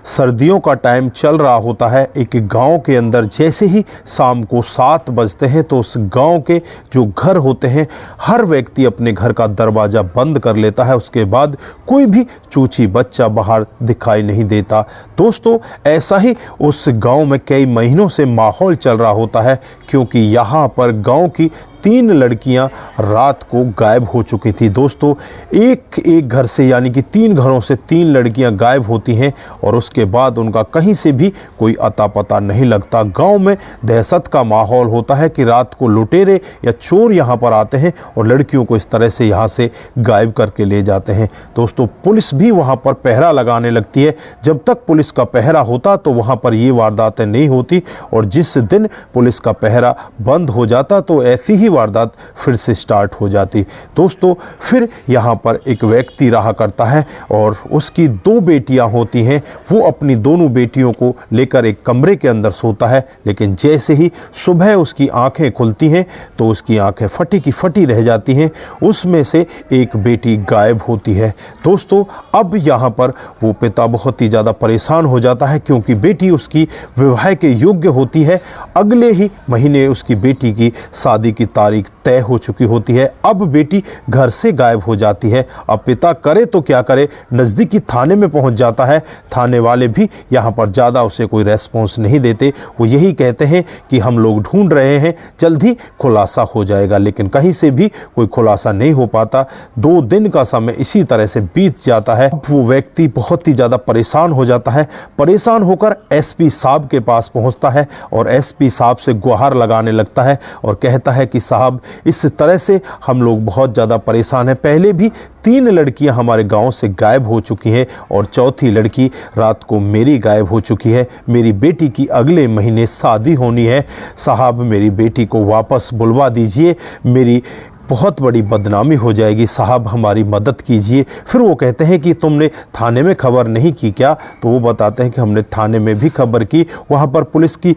सर्दियों का टाइम चल रहा होता है। एक गांव के अंदर जैसे ही शाम को 7 बजते हैं तो उस गांव के जो घर होते हैं हर व्यक्ति अपने घर का दरवाज़ा बंद कर लेता है। उसके बाद कोई भी चूची बच्चा बाहर दिखाई नहीं देता। दोस्तों, ऐसा ही उस गांव में कई महीनों से माहौल चल रहा होता है, क्योंकि यहाँ पर गांव की 3 लड़कियां रात को गायब हो चुकी थी। दोस्तों, एक घर से यानी कि 3 घरों से 3 लड़कियां गायब होती हैं और उसके बाद उनका कहीं से भी कोई अता पता नहीं लगता। गांव में दहशत का माहौल होता है कि रात को लुटेरे या चोर यहां पर आते हैं और लड़कियों को इस तरह से यहां से गायब करके ले जाते हैं। दोस्तों, पुलिस भी वहां पर पहरा लगाने लगती है। जब तक पुलिस का पहरा होता तो वहां पर ये वारदातें नहीं होती, और जिस दिन पुलिस का पहरा बंद हो जाता तो ऐसी ही वारदात फिर से स्टार्ट हो जाती। दोस्तों, फिर यहाँ पर एक व्यक्ति रहा करता है और उसकी 2 बेटियां होती हैं। वो अपनी दोनों बेटियों को लेकर एक कमरे के अंदर सोता है, लेकिन जैसे ही सुबह उसकी आंखें खुलती हैं तो उसकी आंखें फटी की फटी रह जाती हैं। उसमें से एक बेटी गायब होती है। दोस्तों, अब यहाँ पर वो पिता बहुत ही ज़्यादा परेशान हो जाता है, क्योंकि बेटी उसकी विवाह के योग्य होती है। अगले ही महीने उसकी बेटी की शादी की तारीख तय हो चुकी होती है। अब बेटी घर से गायब हो जाती है। अब पिता करे तो क्या करे, नज़दीकी थाने में पहुंच जाता है। थाने वाले भी यहाँ पर ज़्यादा उसे कोई रेस्पॉन्स नहीं देते। वो यही कहते हैं कि हम लोग ढूंढ रहे हैं, जल्द ही खुलासा हो जाएगा, लेकिन कहीं से भी कोई खुलासा नहीं हो पाता। 2 दिन का समय इसी तरह से बीत जाता है। अब वो व्यक्ति बहुत ही ज़्यादा परेशान हो जाता है। परेशान होकर एसपी साहब के पास पहुँचता है और एसपी साहब से गुहार लगाने लगता है और कहता है कि साहब, इस तरह से हम लोग बहुत ज़्यादा परेशान हैं। पहले भी 3 लड़कियां हमारे गांव से गायब हो चुकी हैं और चौथी लड़की रात को मेरी गायब हो चुकी है। मेरी बेटी की अगले महीने शादी होनी है। साहब, मेरी बेटी को वापस बुलवा दीजिए, मेरी बहुत बड़ी बदनामी हो जाएगी। साहब, हमारी मदद कीजिए। फिर वो कहते हैं कि तुमने थाने में खबर नहीं की क्या? तो वो बताते हैं कि हमने थाने में भी खबर की, वहाँ पर पुलिस की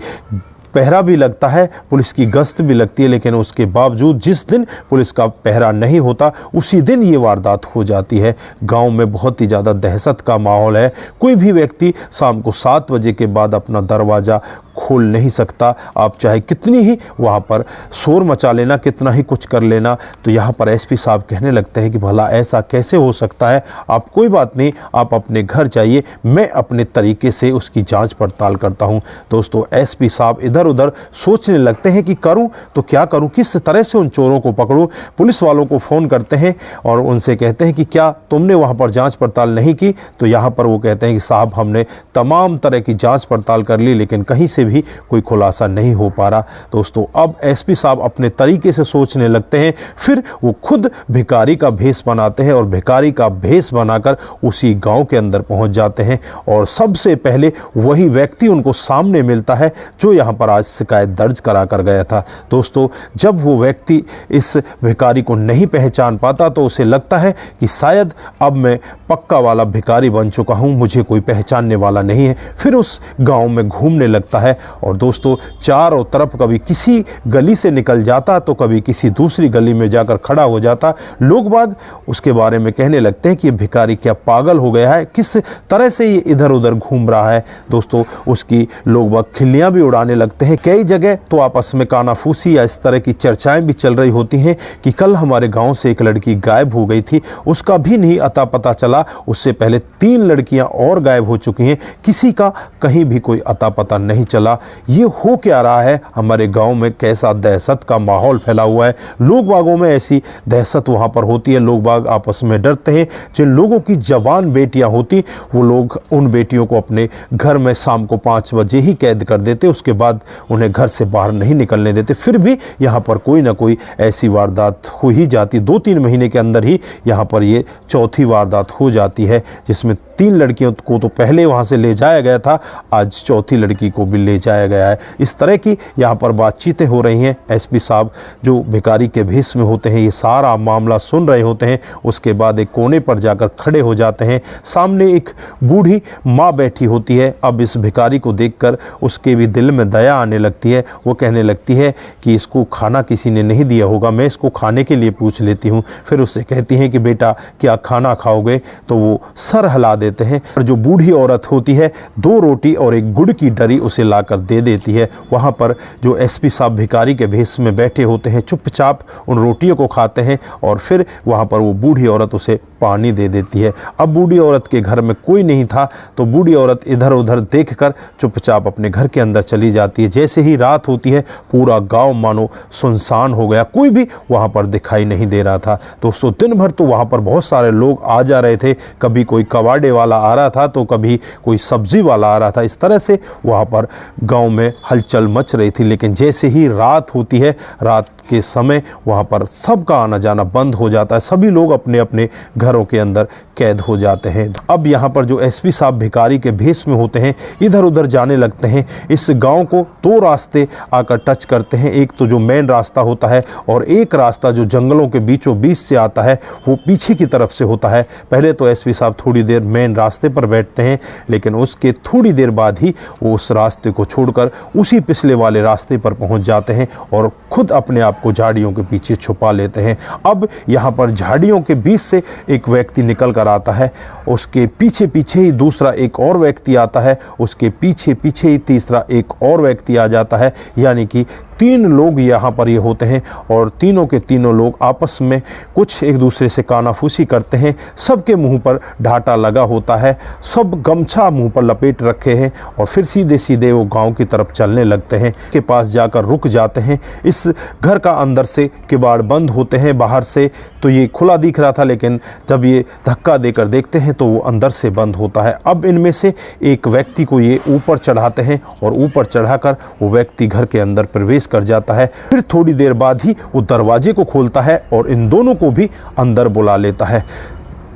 पहरा भी लगता है, पुलिस की गश्त भी लगती है, लेकिन उसके बावजूद जिस दिन पुलिस का पहरा नहीं होता उसी दिन ये वारदात हो जाती है। गांव में बहुत ही ज़्यादा दहशत का माहौल है। कोई भी व्यक्ति शाम को 7 बजे के बाद अपना दरवाज़ा खोल नहीं सकता। आप चाहे कितनी ही वहाँ पर शोर मचा लेना, कितना ही कुछ कर लेना। तो यहाँ पर एसपी साहब कहने लगते हैं कि भला ऐसा कैसे हो सकता है? आप कोई बात नहीं, आप अपने घर जाइए, मैं अपने तरीके से उसकी जांच पड़ताल करता हूँ। दोस्तों, एसपी साहब इधर उधर सोचने लगते हैं कि करूं तो क्या करूं, किस तरह से उन चोरों को पकड़ूं। पुलिस वालों को फ़ोन करते हैं और उनसे कहते हैं कि क्या तुमने वहां पर जांच पड़ताल नहीं की? तो यहां पर वो कहते हैं कि साहब, हमने तमाम तरह की जांच पड़ताल कर ली, लेकिन कहीं से भी कोई खुलासा नहीं हो पा रहा। दोस्तों, अब एसपी साहब अपने तरीके से सोचने लगते हैं। फिर वो खुद भिखारी का भेष बनाते हैं और भिखारी का भेष बनाकर उसी गाँव के अंदर पहुँच जाते हैं और सबसे पहले वही व्यक्ति उनको सामने मिलता है जो यहाँ पर आज शिकायत दर्ज करा कर गया था। दोस्तों, जब वो व्यक्ति इस भिखारी को नहीं पहचान पाता तो उसे लगता है कि शायद अब मैं पक्का वाला भिखारी बन चुका हूँ, मुझे कोई पहचानने वाला नहीं है। फिर उस गांव में घूमने लगता है और दोस्तों, चारों तरफ कभी किसी गली से निकल जाता तो कभी किसी दूसरी गली में जाकर खड़ा हो जाता। लोग बाग उसके बारे में कहने लगते हैं कि ये भिखारी क्या पागल हो गया है, किस तरह से ये इधर उधर घूम रहा है। दोस्तों, उसकी लोग बाग खिल्लियाँ भी उड़ाने लगते हैं। कई जगह तो आपस में कानाफूसी या इस तरह की चर्चाएं भी चल रही होती हैं कि कल हमारे गांव से एक लड़की गायब हो गई थी, उसका भी नहीं अता पता चला। उससे पहले 3 लड़कियां और गायब हो चुकी हैं, किसी का कहीं भी कोई अता पता नहीं चला। ये हो क्या रहा है हमारे गांव में? कैसा दहशत का माहौल फैला हुआ है। लोग बागों में ऐसी दहशत वहां पर होती है। लोग बाग आपस में डरते हैं। जिन लोगों की जवान बेटियां होती, वो लोग उन बेटियों को अपने घर में शाम को 5 बजे ही कैद कर देते, उसके बाद उन्हें घर से बाहर नहीं निकलने देते। फिर भी यहाँ पर कोई ना कोई ऐसी वारदात हो ही जाती। 2-3 महीने के अंदर ही यहाँ पर ये चौथी वारदात हो जाती है, जिसमें 3 लड़कियों को तो पहले वहाँ से ले जाया गया था, आज चौथी लड़की को भी ले जाया गया है। इस तरह की यहाँ पर बातचीतें हो रही हैं। एसपी साहब जो भिखारी के भेष में होते हैं, ये सारा मामला सुन रहे होते हैं। उसके बाद एक कोने पर जाकर खड़े हो जाते हैं। सामने एक बूढ़ी माँ बैठी होती है। अब इस भिखारी को देखकर उसके भी दिल में दया आने लगती है। वो कहने लगती है कि इसको खाना किसी ने नहीं दिया होगा, मैं इसको खाने के लिए पूछ लेती हूँ। फिर उससे कहती हैं कि बेटा क्या खाना खाओगे, तो वो सर हिला देते हैं। और जो बूढ़ी औरत होती है 2 रोटी और एक गुड़ की डरी उसे लाकर दे देती है। वहाँ पर जो एसपी साहब भिखारी के भेष में बैठे होते हैं चुपचाप उन रोटियों को खाते हैं और फिर वहाँ पर वो बूढ़ी औरत उसे पानी दे देती है। अब बूढ़ी औरत के घर में कोई नहीं था तो बूढ़ी औरत इधर उधर देखकर चुपचाप अपने घर के अंदर चली जाती है। जैसे ही रात होती है पूरा गांव मानो सुनसान हो गया, कोई भी वहाँ पर दिखाई नहीं दे रहा था। दोस्तों दिन भर तो वहाँ पर बहुत सारे लोग आ जा रहे थे, कभी कोई कबाड़े वाला आ रहा था तो कभी कोई सब्जी वाला आ रहा था। इस तरह से वहाँ पर गांव में हलचल मच रही थी। लेकिन जैसे ही रात होती है, रात के समय वहाँ पर सबका आना जाना बंद हो जाता है, सभी लोग अपने अपने घरों के अंदर कैद हो जाते हैं। अब यहाँ पर जो एसपी साहब भिखारी के भेष में होते हैं इधर उधर जाने लगते हैं। इस गांव को 2 रास्ते आकर टच करते हैं, एक तो जो मेन रास्ता होता है और एक रास्ता जो जंगलों के बीचों बीच से आता है वो पीछे की तरफ से होता है। पहले तो एसपी साहब थोड़ी देर मेन रास्ते पर बैठते हैं, लेकिन उसके थोड़ी देर बाद ही वो उस रास्ते को छोड़कर उसी पिछले वाले रास्ते पर पहुंच जाते हैं और खुद अपने आप को झाड़ियों के पीछे छुपा लेते हैं। अब यहाँ पर झाड़ियों के बीच से एक व्यक्ति निकल कर आता है, उसके पीछे पीछे ही दूसरा एक और व्यक्ति आता है, उसके पीछे पीछे ही तीसरा एक और व्यक्ति आ जाता है। यानी कि 3 लोग यहाँ पर ये होते हैं और तीनों के तीनों लोग आपस में कुछ एक दूसरे से कानाफूसी करते हैं। सबके मुंह पर ढाटा लगा होता है, सब गमछा मुंह पर लपेट रखे हैं और फिर सीधे सीधे वो गांव की तरफ चलने लगते हैं। के पास जाकर रुक जाते हैं। इस घर का अंदर से किवाड़ बंद होते हैं, बाहर से तो ये खुला दिख रहा था, लेकिन जब ये धक्का देकर देखते हैं तो वो अंदर से बंद होता है। अब इनमें से एक व्यक्ति को ये ऊपर चढ़ाते हैं और ऊपर चढ़ाकर वो व्यक्ति घर के अंदर प्रवेश कर जाता है। फिर थोड़ी देर बाद ही वो दरवाजे को खोलता है और इन दोनों को भी अंदर बुला लेता है।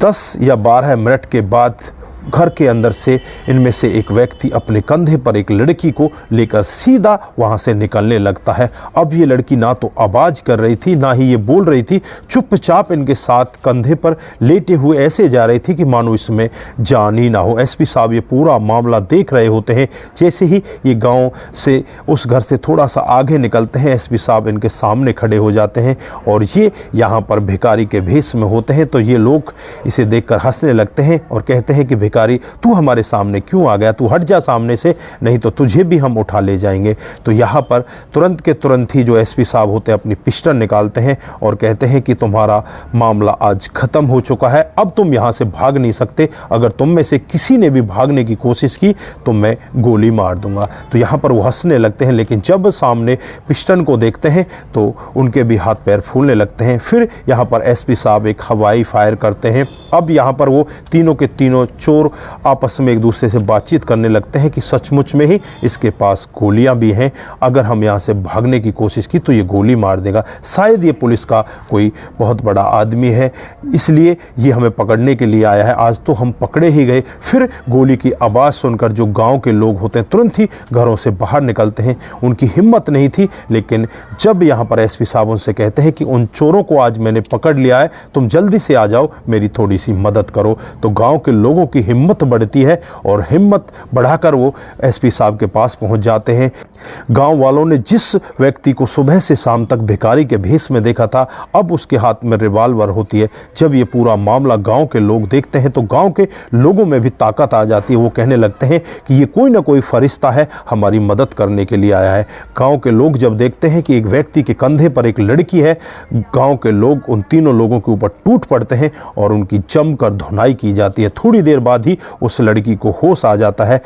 10 या 12 मिनट के बाद घर के अंदर से इनमें से एक व्यक्ति अपने कंधे पर एक लड़की को लेकर सीधा वहां से निकलने लगता है। अब ये लड़की ना तो आवाज कर रही थी ना ही ये बोल रही थी, चुपचाप इनके साथ कंधे पर लेटे हुए ऐसे जा रही थी कि मानो इसमें जान ही ना हो। एसपी साहब ये पूरा मामला देख रहे होते हैं। जैसे ही ये गांव से उस घर से थोड़ा सा आगे निकलते हैं, एसपी साहब इनके सामने खड़े हो जाते हैं और ये यहाँ पर भिखारी के भेष में होते हैं। तो ये लोग इसे देखकर हंसने लगते हैं और कहते हैं कि भिखारी तू हमारे सामने क्यों आ गया, तू हट जा सामने से, नहीं तो तुझे भी हम उठा ले जाएंगे। तो यहाँ पर तुरंत के तुरंत ही जो एसपी साहब होते हैं अपनी पिस्टल निकालते हैं और कहते हैं कि तुम्हारा मामला आज खत्म हो चुका है, अब तुम यहाँ से भाग नहीं सकते, अगर तुम में से किसी ने भी भागने की कोशिश की तो मैं गोली मार दूंगा। तो यहाँ पर वो हंसने लगते हैं, लेकिन जब सामने पिस्टल को देखते हैं तो उनके भी हाथ पैर फूलने लगते हैं। फिर यहाँ पर एसपी साहब एक हवाई फायर करते हैं। अब यहाँ पर वो तीनों के तीनों चोर आपस में एक दूसरे से बातचीत करने लगते हैं कि सचमुच में ही इसके पास गोलियां भी हैं, अगर हम यहाँ से भागने की कोशिश की तो ये गोली मार देगा, शायद ये पुलिस का कोई बहुत बड़ा आदमी है इसलिए ये हमें पकड़ने के लिए आया है, आज तो हम पकड़े ही गए। फिर गोली की आवाज़ सुनकर जो गांव के लोग होते हैं तुरंत ही घरों से बाहर निकलते हैं। उनकी हिम्मत नहीं थी, लेकिन जब यहाँ पर एसपी साहब उनसे कहते हैं कि उन चोरों को आज मैंने पकड़ लिया है, तुम जल्दी से आ जाओ, मेरी थोड़ी सी मदद करो, तो गाँव के लोगों की हिम्मत बढ़ती है और हिम्मत बढ़ाकर वो एसपी साहब के पास पहुंच जाते हैं। गांव वालों ने जिस व्यक्ति को सुबह से शाम तक भिखारी के भेष में देखा था, अब उसके हाथ में रिवॉल्वर होती है। जब ये पूरा मामला गांव के लोग देखते हैं तो गांव के लोगों में भी ताकत आ जाती है। वो कहने लगते हैं कि ये कोई ना कोई फरिश्ता है, हमारी मदद करने के लिए आया है। गांव के लोग जब देखते हैं कि एक व्यक्ति के कंधे पर एक लड़की है, गांव के लोग उन तीनों लोगों के ऊपर टूट पड़ते हैं और उनकी जमकर धुनाई की जाती है। थोड़ी देर बाद ही उस लड़की को होश आ जाता है।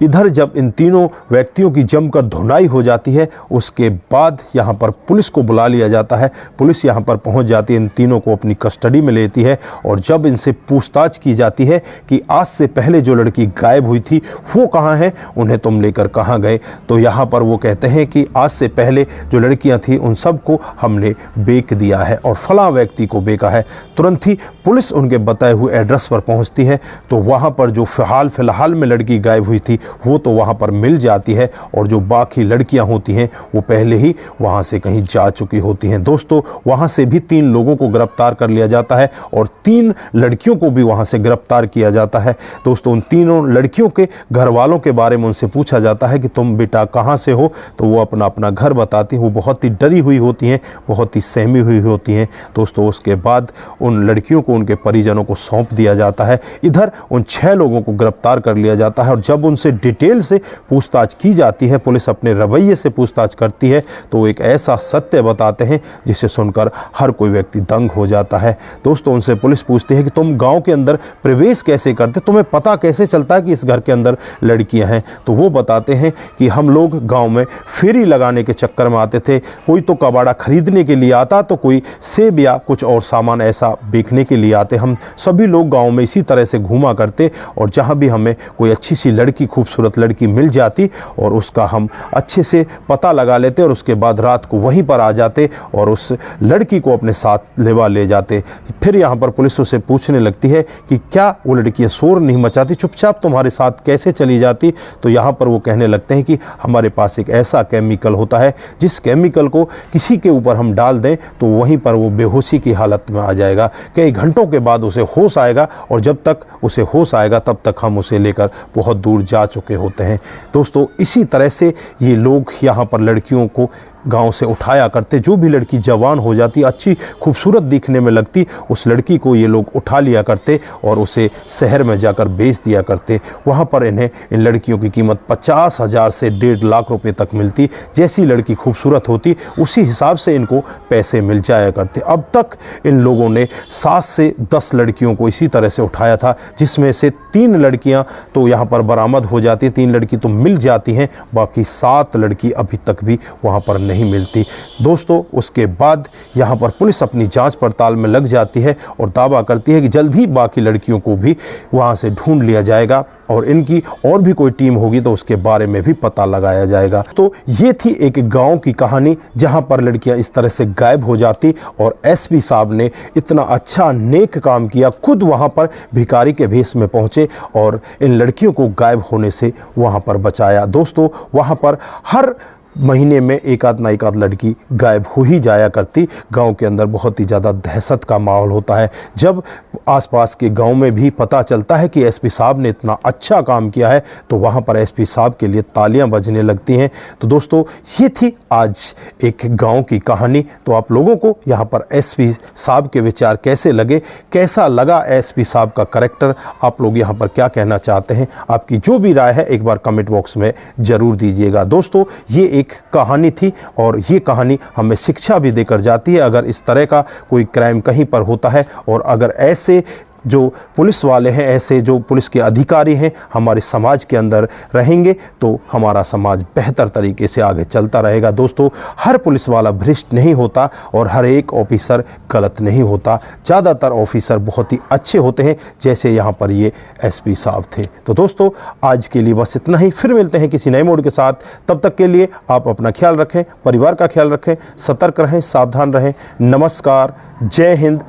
इधर जब इन तीनों व्यक्तियों की जमकर धुनाई हो जाती है, उसके बाद यहाँ पर पुलिस को बुला लिया जाता है। पुलिस यहाँ पर पहुँच जाती है, इन तीनों को अपनी कस्टडी में लेती है और जब इनसे पूछताछ की जाती है कि आज से पहले जो लड़की गायब हुई थी वो कहाँ है, उन्हें तुम लेकर कहाँ गए, तो यहाँ पर वो कहते हैं कि आज से पहले जो लड़कियाँ थी उन सबको हमने बेच दिया है और फलां व्यक्ति को बेचा है। तुरंत ही पुलिस उनके बताए हुए एड्रेस पर पहुँचती है तो वहाँ वहाँ पर जो फिलहाल में लड़की गायब हुई थी वो तो वहाँ पर मिल जाती है, और जो बाकी लड़कियाँ होती हैं वो पहले ही वहाँ से कहीं जा चुकी होती हैं। दोस्तों वहाँ से भी 3 लोगों को गिरफ्तार कर लिया जाता है और 3 लड़कियों को भी वहाँ से गिरफ्तार किया जाता है। दोस्तों उन तीनों लड़कियों के घर वालों के बारे में उनसे पूछा जाता है कि तुम बेटा कहाँ से हो, तो वो अपना अपना घर बताती हैं। वो बहुत ही डरी हुई होती हैं, बहुत ही सहमी हुई होती हैं। दोस्तों उसके बाद उन लड़कियों को उनके परिजनों को सौंप दिया जाता है। इधर उन 6 लोगों को गिरफ्तार कर लिया जाता है और जब उनसे डिटेल से पूछताछ की जाती है, पुलिस अपने रवैये से पूछताछ करती है, तो एक ऐसा सत्य बताते हैं जिसे सुनकर हर कोई व्यक्ति दंग हो जाता है। दोस्तों उनसे पुलिस पूछती है कि तुम गांव के अंदर प्रवेश कैसे करते, तुम्हें पता कैसे चलता है कि इस घर के अंदर लड़कियां हैं। तो वो बताते हैं कि हम लोग गांव में फेरी लगाने के चक्कर में आते थे, कोई तो कबाड़ा खरीदने के लिए आता, तो कोई सेब या कुछ और सामान ऐसा बेचने के लिए आते। हम सभी लोग गांव में इसी तरह से घूमा करते और जहां भी हमें कोई अच्छी सी लड़की, खूबसूरत लड़की मिल जाती और उसका हम अच्छे से पता लगा लेते और उसके बाद रात को वहीं पर आ जाते और उस लड़की को अपने साथ ले जाते। फिर यहाँ पर पुलिस उससे पूछने लगती है कि क्या वो लड़कियाँ शोर नहीं मचाती, चुपचाप तुम्हारे साथ कैसे चली जाती। तो यहाँ पर वो कहने लगते हैं कि हमारे पास एक ऐसा केमिकल होता है जिस केमिकल को किसी के ऊपर हम डाल दें तो वहीं पर वो बेहोशी की हालत में आ जाएगा। कई घंटों के बाद उसे होश आएगा और जब तक उसे होश आएगा तब तक हम उसे लेकर बहुत दूर जा चुके होते हैं। दोस्तों इसी तरह से ये लोग यहाँ पर लड़कियों को गांव से उठाया करते। जो भी लड़की जवान हो जाती, अच्छी खूबसूरत दिखने में लगती, उस लड़की को ये लोग उठा लिया करते और उसे शहर में जाकर बेच दिया करते। वहाँ पर इन्हें इन लड़कियों की कीमत 50,000 से 1.5 लाख रुपए तक मिलती। जैसी लड़की खूबसूरत होती उसी हिसाब से इनको पैसे मिल जाया करते। अब तक इन लोगों ने 7 से 10 लड़कियों को इसी तरह से उठाया था, जिसमें से 3 लड़कियाँ तो यहाँ पर बरामद हो जाती, 3 लड़की तो मिल जाती हैं, बाकी 7 लड़की अभी तक भी वहाँ पर नहीं मिलती। दोस्तों उसके बाद यहाँ पर पुलिस अपनी जांच पड़ताल में लग जाती है और दावा करती है कि जल्द ही बाकी लड़कियों को भी वहाँ से ढूंढ लिया जाएगा और इनकी और भी कोई टीम होगी तो उसके बारे में भी पता लगाया जाएगा। तो ये थी एक गांव की कहानी जहाँ पर लड़कियाँ इस तरह से गायब हो जाती और एसपी साहब ने इतना अच्छा नेक काम किया, खुद वहाँ पर भिखारी के भेष में पहुँचे और इन लड़कियों को गायब होने से वहाँ पर बचाया। दोस्तों वहाँ पर हर महीने में एक आध लड़की गायब हो ही जाया करती। गांव के अंदर बहुत ही ज़्यादा दहशत का माहौल होता है। जब आसपास के गांव में भी पता चलता है कि एसपी साहब ने इतना अच्छा काम किया है तो वहां पर एसपी साहब के लिए तालियां बजने लगती हैं। तो दोस्तों ये थी आज एक गांव की कहानी। तो आप लोगों को यहाँ पर एसपी साहब के विचार कैसे लगे, कैसा लगा एसपी साहब का कैरेक्टर, आप लोग यहाँ पर क्या कहना चाहते हैं, आपकी जो भी राय है एक बार कमेंट बॉक्स में ज़रूर दीजिएगा। दोस्तों ये एक कहानी थी और ये कहानी हमें शिक्षा भी देकर जाती है। अगर इस तरह का कोई क्राइम कहीं पर होता है और अगर ऐसे जो पुलिस वाले हैं, ऐसे जो पुलिस के अधिकारी हैं हमारे समाज के अंदर रहेंगे तो हमारा समाज बेहतर तरीके से आगे चलता रहेगा। दोस्तों हर पुलिस वाला भ्रष्ट नहीं होता और हर एक ऑफिसर गलत नहीं होता। ज़्यादातर ऑफिसर बहुत ही अच्छे होते हैं जैसे यहाँ पर ये एसपी साहब थे। तो दोस्तों आज के लिए बस इतना ही, फिर मिलते हैं किसी नए मोड के साथ। तब तक के लिए आप अपना ख्याल रखें, परिवार का ख्याल रखें, सतर्क रहें, सावधान रहें। नमस्कार, जय हिंद,